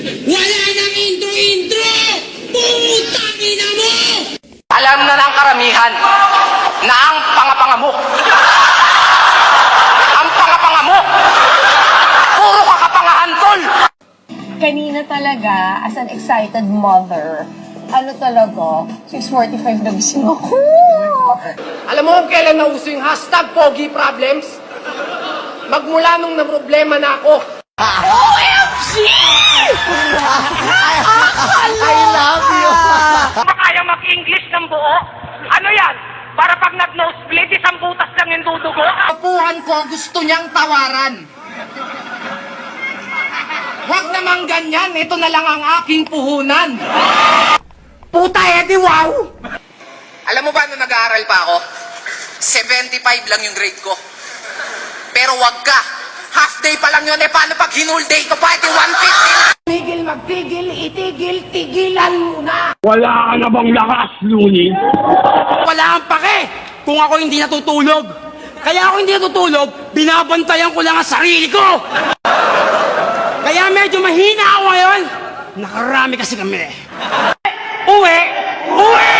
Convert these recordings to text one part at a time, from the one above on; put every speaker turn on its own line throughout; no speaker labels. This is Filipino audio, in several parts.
Wala nang intro-intro! Putang ina mo!
Alam na ng karamihan na ang pangapanga mo, puro kakapangahan, tol!
Kanina talaga, as an excited mother, ano talaga, 6:45 na gising ako.
Alam mo kung kailan nauso yung hashtag Pogi Problems? Magmula nung na-problema na ako.
OMG!
I love you!
Kaya mag-English ng buo? Ano yan? Para pag nag-nosebleed, isang butas lang yung dudugo? Kapuhan ko, gusto niyang tawaran. Huwag naman ganyan, ito na lang ang aking puhunan. Puta, Eddie, wow! Alam mo ba, nung nag-aaral pa ako, 75 lang yung grade ko. Pero wag ka, half day pa lang yun, paano pag hinul day ko pa, 150 na? Tigil magtigil, itigil, tigilan muna!
Wala ka na bang lakas, Luni?
Wala kang pake kung ako hindi natutulog. Kaya ako hindi natutulog, binabantayan ko lang ang sarili ko. Kaya medyo mahina ako ngayon. Nakarami kasi kami. Uwi! Uwi!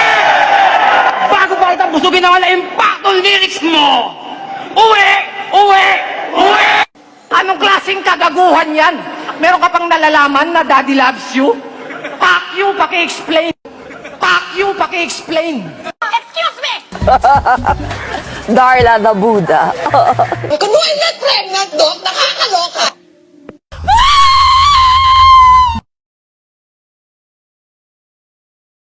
Bago pa kita busugin ang wala impactful lyrics mo! Uwi! Uwi! Uwi!
Anong klaseng kagaguhan yan? Meron ka pang nalalaman na Daddy loves you? Fuck you, paki-explain! Fuck you, paki-explain!
Excuse me!
Darla the Buddha.
Kung not pregnant, Doc, nakakaloka.